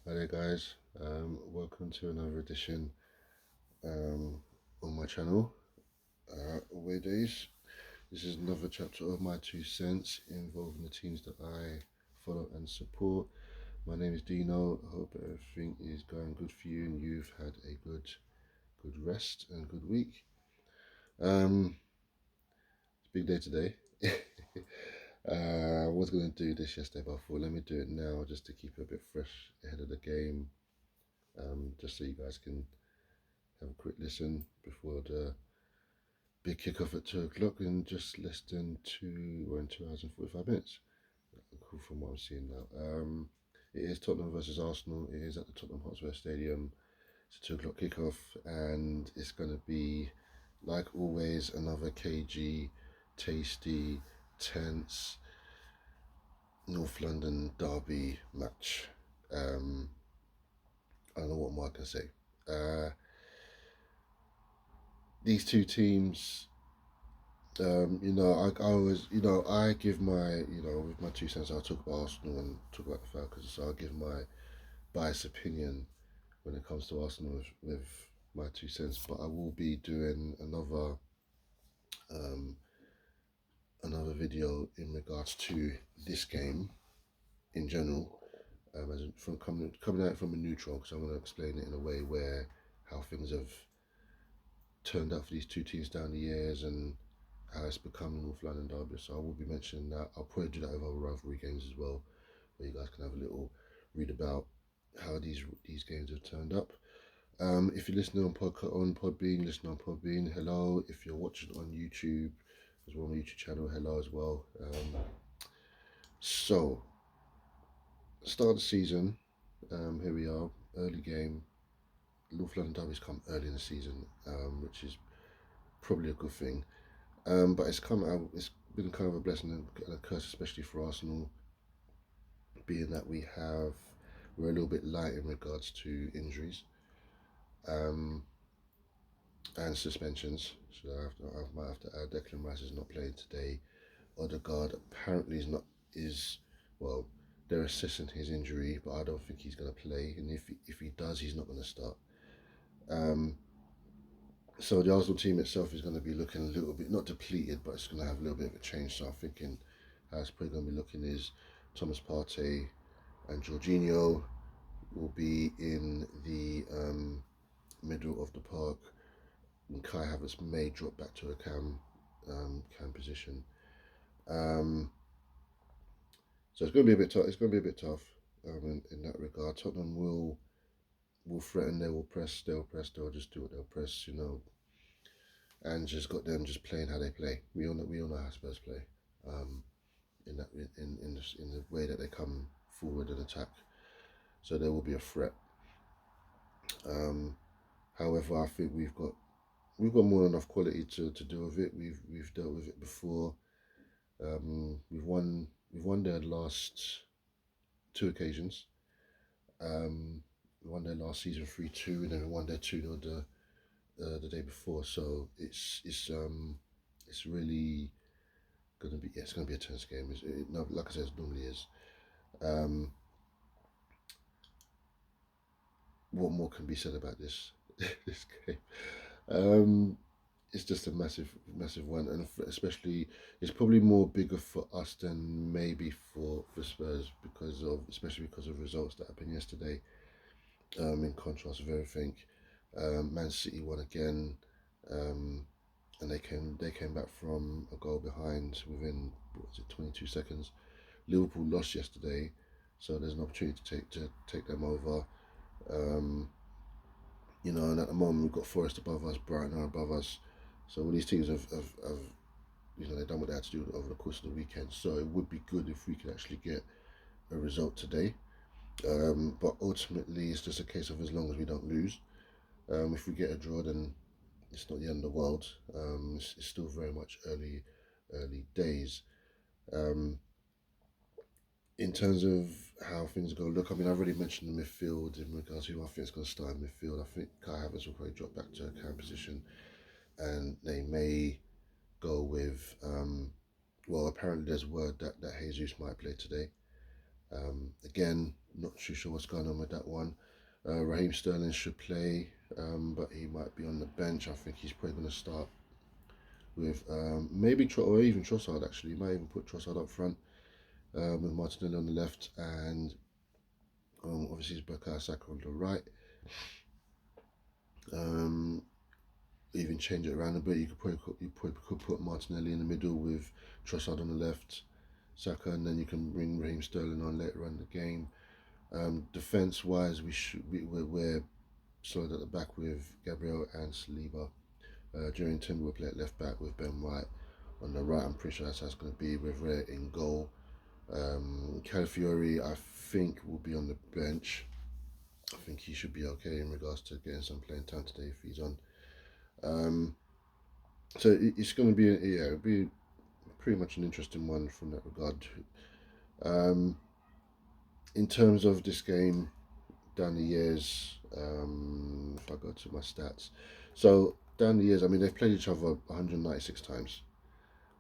Hi there, guys. Welcome to another edition on my channel, Away Days. This is another chapter of my 2 cents involving the teams that I follow and support. My name is Dino. I hope everything is going good for you and you've had a good rest and good week. It's a big day today. I was going to do this yesterday, but I thought let me do it now just to keep it a bit fresh ahead of the game. Just so you guys can have a quick listen before the big kickoff at 2 o'clock in just less than we're in 2 hours and 45 minutes. Cool from what I'm seeing now. It is Tottenham versus Arsenal. It is at the Tottenham Hotspur Stadium. It's a 2 o'clock kickoff, and it's going to be, like always, another cagey, tasty, tense North London derby match. I don't know what more I can say. These two teams, I always, I give my, with my 2 cents, I'll talk about Arsenal and talk about the Falcons. So I'll give my biased opinion when it comes to Arsenal with my 2 cents. But I will be doing um, another video in regards to this game in general, as from coming out from a neutral, because I'm going to explain it in a way where how things have turned out for these two teams down the years and how it's become North London derby. So I will be mentioning that. I'll probably do that with other rivalry games as well, where you guys can have a little read about how these games have turned up. If you're listening on Podbean, listen on Podbean. Hello. If you're watching on YouTube, as well, my YouTube channel, hello as well. So start of the season. Here we are, early game. North London derby's come early in the season, which is probably a good thing. But it's come out. It's been kind of a blessing and a curse, especially for Arsenal, being that we're a little bit light in regards to injuries um, and suspensions. So I might have to add Declan Rice is not playing today. Odegaard apparently is well. They're assessing his injury, but I don't think he's going to play. And if he does, he's not going to start. Um, so the Arsenal team itself is going to be looking a little bit not depleted, but it's going to have a little bit of a change. So I'm thinking how it's probably going to be looking is Thomas Partey and Jorginho will be in the middle of the park, and Kai Havertz may drop back to a cam position. Um, so it's going to be a bit tough. It's going to be a bit tough in that regard. Tottenham will threaten. They will press. They'll press. They'll just do what they'll press. And just got them just playing how they play. We all know how Spurs play. Um, in the way that they come forward and attack. So there will be a threat. However, I think we've got more than enough quality to deal with it. We've dealt with it before. We've won their last two occasions. We won their last season 3-2, and then we won their 2-0 the day before. So it's really it's gonna be a tense game. No, like I said, it normally is. Um, what more can be said about this this game? Um, it's just a massive one, and especially it's probably more bigger for us than maybe for Spurs especially because of results that happened yesterday. In contrast with everything, Man City won again, um, and they came back from a goal behind within 22 seconds. Liverpool lost yesterday, so there's an opportunity to take them over. Um, and at the moment we've got Forest above us, Brighton are above us. So all these teams have they've done what they had to do over the course of the weekend. So it would be good if we could actually get a result today. But ultimately, it's just a case of as long as we don't lose. If we get a draw, then it's not the end of the world. It's still very much early days. Um, in terms of how things go, look, I mean, I've already mentioned the midfield in regards to who I think is going to start in midfield. I think Kai Havertz will probably drop back to a cam position, and they may go with. Well, apparently there's word that Jesus might play today. Again, not too sure what's going on with that one. Raheem Sterling should play, but he might be on the bench. I think he's probably going to start with maybe or even Trossard actually. He might even put Trossard up front with Martinelli on the left and obviously it's Bukayo Saka on the right. Um, Even change it around a bit. You probably could put Martinelli in the middle with Trossard on the left, Saka, and then you can bring Raheem Sterling on later on in the game. Defense wise, we're solid at the back with Gabriel and Saliba. During Timber will play at left back with Ben White on the right. I'm pretty sure that's going to be with Rare in goal. Calafiori, I think, will be on the bench. I think he should be okay in regards to getting some playing time today if he's on. Um, so it's going to be it'll be pretty much an interesting one from that regard. Um, in terms of this game, down the years, if I go to my stats, so down the years, I mean they've played each other 196 times.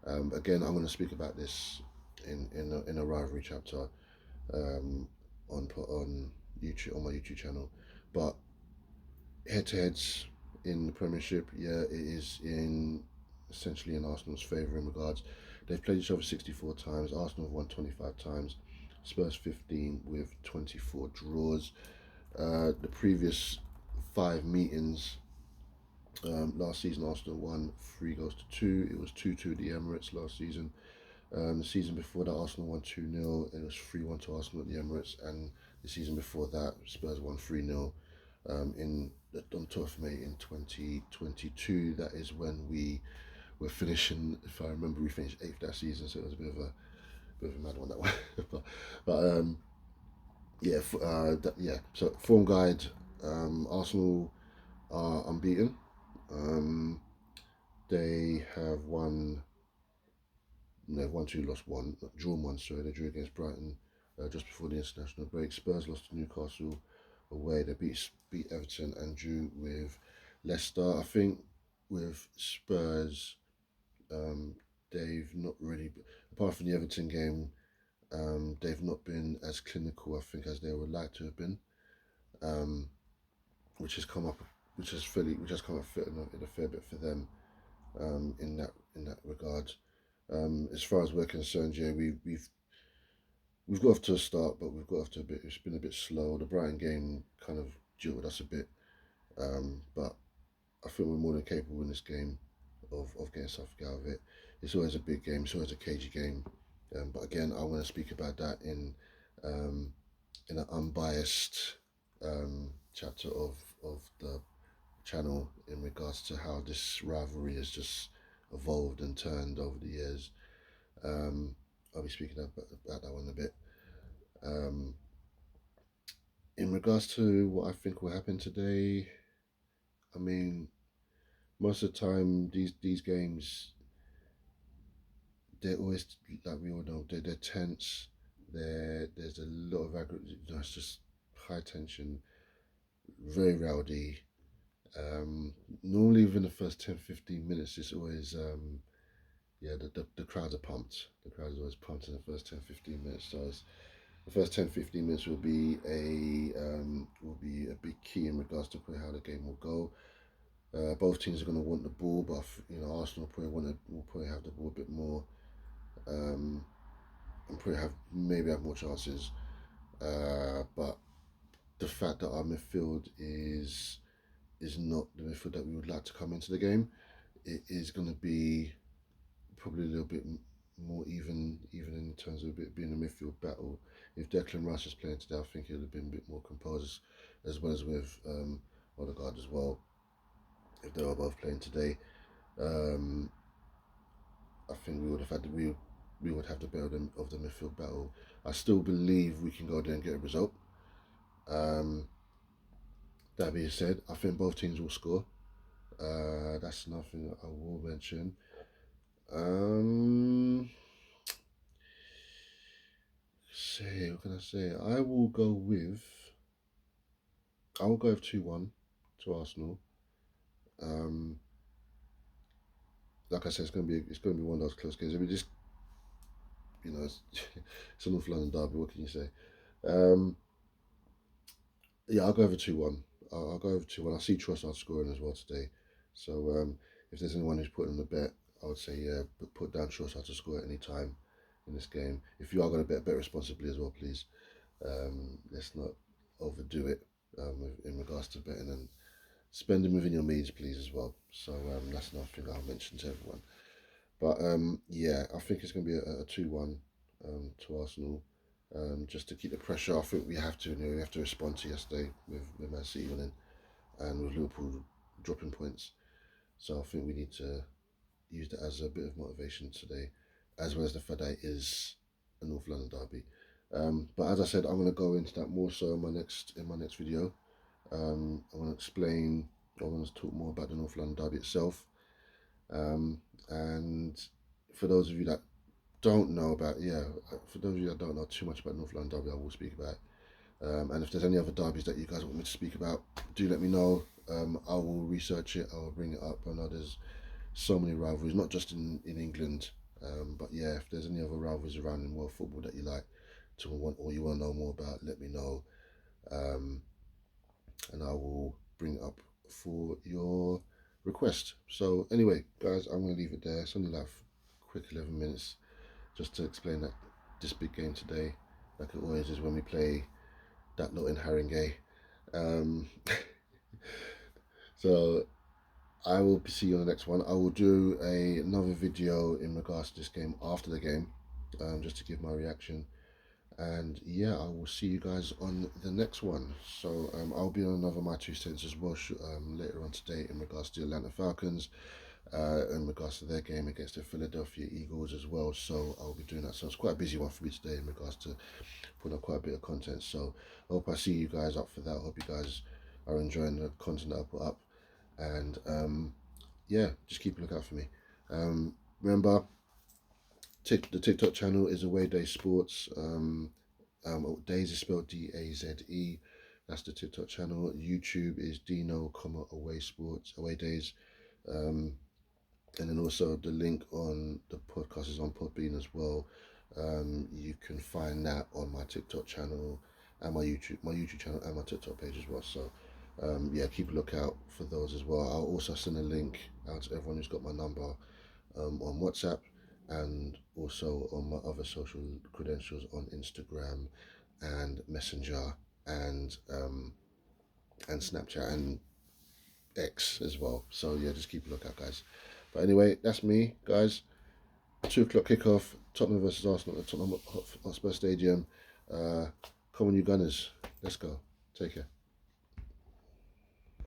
Again, I'm going to speak about this in a rivalry chapter um, on YouTube on my YouTube channel, but head-to-heads in the Premiership, yeah, it is in essentially in Arsenal's favour in regards. They've played each other 64 times. Arsenal have won 25 times. Spurs 15 with 24 draws. The previous 5 meetings last season, Arsenal won 3 goals to 2. It was 2-2 at the Emirates last season. The season before that, Arsenal won 2-0. It was 3-1 to Arsenal at the Emirates. And the season before that, Spurs won 3-0 in on 12th of May in 2022. That is when we were finishing. If I remember, we finished 8th that season, so it was a bit of a mad one that one. but yeah, yeah. So form guide, Arsenal are unbeaten. Um, they have won. They've won two, lost one, drawn one. Sorry, they drew against Brighton just before the international break. Spurs lost to Newcastle away. They beat Everton and drew with Leicester. I think with Spurs, um, they've not really, apart from the Everton game, they've not been as clinical, I think, as they would like to have been, um, which has come up, which has come up in a fair bit for them in that regard. As far as we're concerned, yeah, we've got off to a start, but we've got off to a bit. It's been a bit slow. The Brighton game kind of jilted us a bit, but I think we're more than capable in this game of getting something out of it. It's always a big game. It's always a cagey game. But again, I want to speak about that um, in an unbiased chapter of the channel in regards to how this rivalry has just evolved and turned over the years. Um, I'll be speaking about that one in a bit. Um, in regards to what I think will happen today, I mean, most of the time these games they're always like we all know they're tense. There's a lot of it's just high tension, very rowdy. Normally within the first 10, 15 minutes, it's always yeah the crowds are pumped. The crowd is always pumped in the first 10, 15 minutes. So the first 10, 15 minutes will be a big key in regards to how the game will go. Both teams are going to want the ball, but Arsenal will probably have the ball a bit more, and probably have more chances. But the fact that our midfield is not the midfield that we would like to come into the game, it is going to be probably a little bit more even in terms of it being a midfield battle. If Declan Rice is playing today, I think it would have been a bit more composed, as well as with Odegaard as well. If they were both playing today, um, I think we would have the better of the midfield battle. I still believe we can go there and get a result. Um, that being said, I think both teams will score. That's nothing I will mention. Um, what can I say? I will go with 2-1 to Arsenal. Um, like I said, it's gonna be one of those close games. I mean, just it's, it's an North London derby. What can you say? Um, yeah, I'll go over 2-1. I'll go over 2-1. I see Trossard scoring as well today. So if there's anyone who's putting the bet, I would say yeah, put down Trossard to score at any time in this game. If you are going to bet responsibly as well, please. Let's not overdo it in regards to betting, and spending within your means, please, as well. So that's another thing I'll mention to everyone. But yeah, I think it's going to be a 2-1 to Arsenal. Just to keep the pressure. I think we have to. We have to respond to yesterday with Man City winning and with Liverpool dropping points. So I think we need to use that as a bit of motivation today, as well as the fact that it is a North London derby. But as I said, I'm going to go into that more so in my next video. I want to explain. I want to talk more about the North London derby itself. And for those of you that don't know about, for those of you that don't know too much about North London derby, I will speak about it. And if there's any other derbies that you guys want me to speak about, do let me know. I will research it. I will bring it up. I know there's so many rivalries, not just in England, but yeah, if there's any other rivalries around in world football that you like to want or you want to know more about, let me know, um, and I will bring it up for your request. So anyway, guys, I'm gonna leave it there. It's only like a quick 11 minutes just to explain that this big game today, like it always is when we play that lot in Haringey. Um, so I will see you on the next one. I will do another video in regards to this game after the game, just to give my reaction. And yeah, I will see you guys on the next one. So I'll be on another My Two Cents as well later on today in regards to the Atlanta Falcons, in regards to their game against the Philadelphia Eagles as well. So I'll be doing that. So it's quite a busy one for me today in regards to putting up quite a bit of content. So I hope I see you guys up for that. I hope you guys are enjoying the content that I put up. And yeah, just keep a lookout for me. Remember, the TikTok channel is Away Day Sports. Days is spelled DAZE. That's the TikTok channel. YouTube is Dino, Away Sports, Away Days. And then also the link on the podcast is on Podbean as well. You can find that on my TikTok channel and my YouTube channel and my TikTok page as well. So yeah, keep a lookout for those as well. I'll also send a link out to everyone who's got my number on WhatsApp and also on my other social credentials on Instagram and Messenger and Snapchat and X as well. So yeah, just keep a lookout, guys. But anyway, that's me, guys. 2 o'clock kickoff. Tottenham versus Arsenal at the Tottenham Hotspur Stadium. Come on, you Gunners. Let's go. Take care.